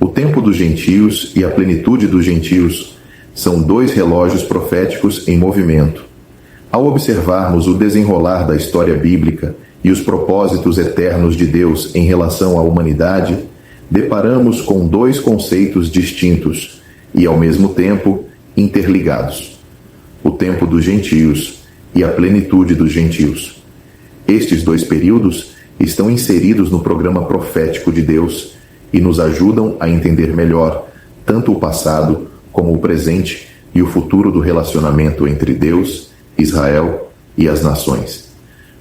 O tempo dos gentios e a plenitude dos gentios são dois relógios proféticos em movimento. Ao observarmos o desenrolar da história bíblica e os propósitos eternos de Deus em relação à humanidade, deparamos com dois conceitos distintos e, ao mesmo tempo, interligados: o tempo dos gentios e a plenitude dos gentios. Estes dois períodos estão inseridos no programa profético de Deus e nos ajudam a entender melhor tanto o passado como o presente e o futuro do relacionamento entre Deus, Israel e as nações.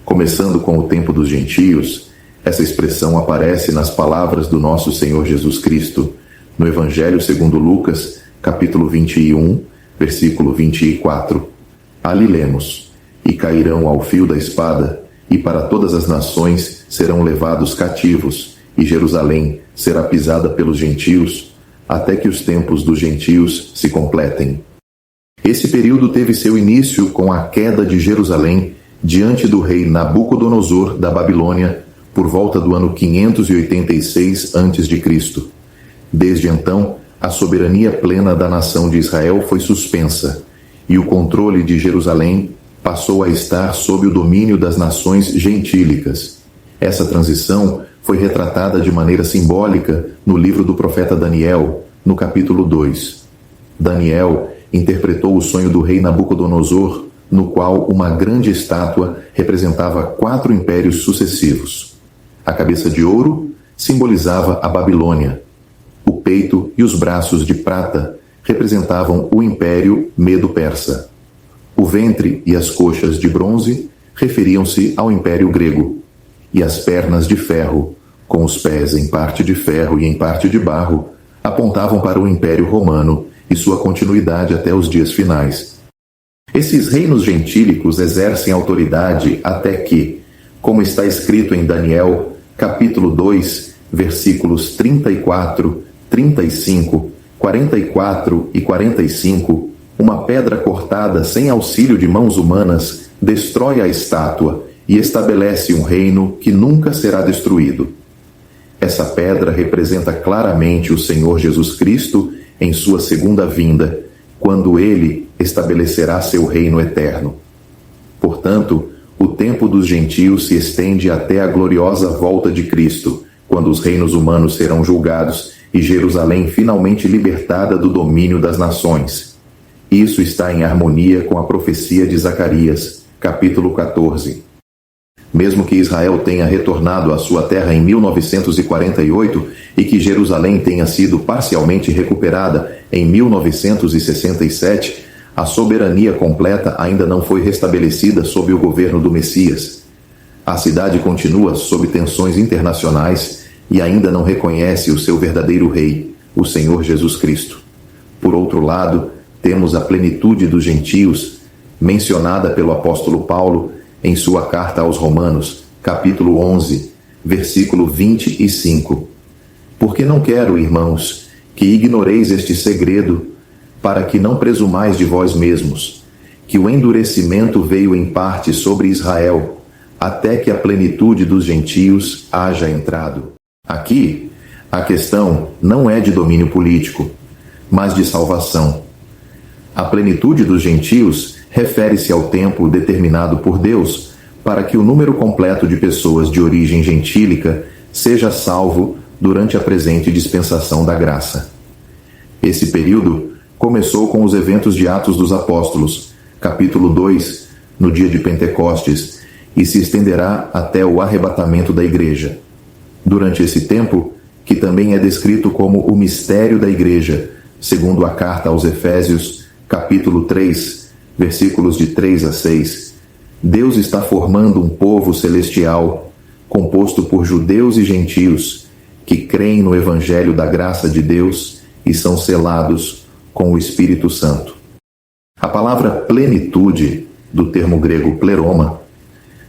Começando com o tempo dos gentios, essa expressão aparece nas palavras do nosso Senhor Jesus Cristo, no Evangelho segundo Lucas, capítulo 21, versículo 24. Ali lemos: "E cairão ao fio da espada, e para todas as nações serão levados cativos, e Jerusalém será pisada pelos gentios, até que os tempos dos gentios se completem." Esse período teve seu início com a queda de Jerusalém diante do rei Nabucodonosor da Babilônia, por volta do ano 586 a.C. Desde então, a soberania plena da nação de Israel foi suspensa, e o controle de Jerusalém passou a estar sob o domínio das nações gentílicas. Essa transição foi retratada de maneira simbólica no livro do profeta Daniel, no capítulo 2. Daniel interpretou o sonho do rei Nabucodonosor, no qual uma grande estátua representava 4 impérios sucessivos. A cabeça de ouro simbolizava a Babilônia. O peito e os braços de prata representavam o Império Medo-Persa. O ventre e as coxas de bronze referiam-se ao Império Grego, e as pernas de ferro, com os pés em parte de ferro e em parte de barro, apontavam para o Império Romano e sua continuidade até os dias finais. Esses reinos gentílicos exercem autoridade até que, como está escrito em Daniel, capítulo 2, versículos 34, 35, 44 e 45, uma pedra cortada sem auxílio de mãos humanas destrói a estátua e estabelece um reino que nunca será destruído. Essa pedra representa claramente o Senhor Jesus Cristo em sua segunda vinda, quando ele estabelecerá seu reino eterno. Portanto, o tempo dos gentios se estende até a gloriosa volta de Cristo, quando os reinos humanos serão julgados e Jerusalém finalmente libertada do domínio das nações. Isso está em harmonia com a profecia de Zacarias, capítulo 14. Mesmo que Israel tenha retornado à sua terra em 1948 e que Jerusalém tenha sido parcialmente recuperada em 1967, a soberania completa ainda não foi restabelecida sob o governo do Messias. A cidade continua sob tensões internacionais e ainda não reconhece o seu verdadeiro rei, o Senhor Jesus Cristo. Por outro lado, temos a plenitude dos gentios, mencionada pelo apóstolo Paulo em sua carta aos Romanos, capítulo 11, versículo 25. "Porque não quero, irmãos, que ignoreis este segredo, para que não presumais de vós mesmos, que o endurecimento veio em parte sobre Israel, até que a plenitude dos gentios haja entrado." Aqui, a questão não é de domínio político, mas de salvação. A plenitude dos gentios refere-se ao tempo determinado por Deus para que o número completo de pessoas de origem gentílica seja salvo durante a presente dispensação da graça. Esse período começou com os eventos de Atos dos Apóstolos, capítulo 2, no dia de Pentecostes, e se estenderá até o arrebatamento da Igreja. Durante esse tempo, que também é descrito como o mistério da Igreja, segundo a carta aos Efésios, capítulo 3, versículos de 3 a 6, Deus está formando um povo celestial, composto por judeus e gentios, que creem no Evangelho da graça de Deus e são selados com o Espírito Santo. A palavra plenitude, do termo grego pleroma,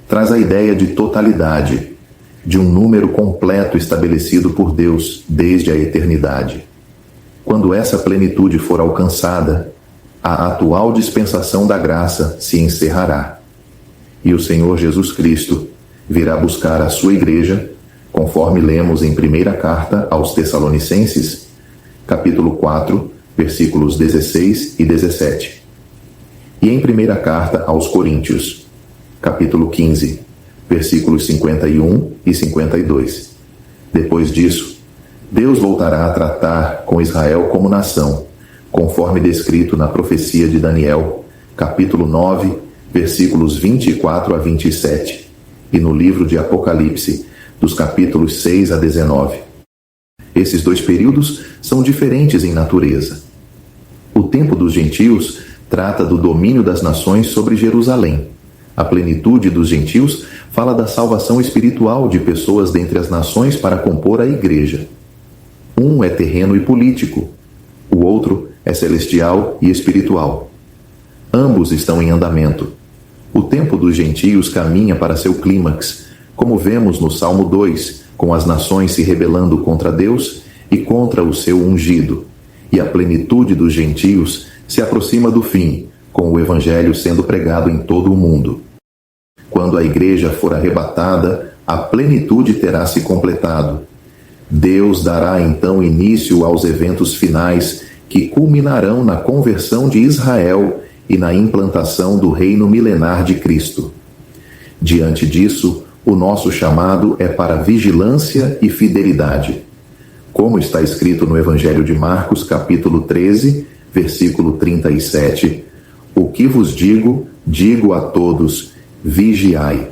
traz a ideia de totalidade, de um número completo estabelecido por Deus desde a eternidade. Quando essa plenitude for alcançada, a atual dispensação da graça se encerrará, e o Senhor Jesus Cristo virá buscar a sua igreja, conforme lemos em primeira carta aos Tessalonicenses, capítulo 4, versículos 16 e 17. E em primeira carta aos Coríntios, capítulo 15, versículos 51 e 52. Depois disso, Deus voltará a tratar com Israel como nação, conforme descrito na profecia de Daniel, capítulo 9, versículos 24 a 27, e no livro de Apocalipse, dos capítulos 6 a 19. Esses dois períodos são diferentes em natureza. O tempo dos gentios trata do domínio das nações sobre Jerusalém. A plenitude dos gentios fala da salvação espiritual de pessoas dentre as nações para compor a igreja. Um é terreno e político, o outro é celestial e espiritual. Ambos estão em andamento. O tempo dos gentios caminha para seu clímax, como vemos no Salmo 2, com as nações se rebelando contra Deus e contra o seu ungido. E a plenitude dos gentios se aproxima do fim, com o Evangelho sendo pregado em todo o mundo. Quando a igreja for arrebatada, a plenitude terá se completado. Deus dará então início aos eventos finais que culminarão na conversão de Israel e na implantação do reino milenar de Cristo. Diante disso, o nosso chamado é para vigilância e fidelidade. Como está escrito no Evangelho de Marcos, capítulo 13, versículo 37, o que vos digo, digo a todos, vigiai.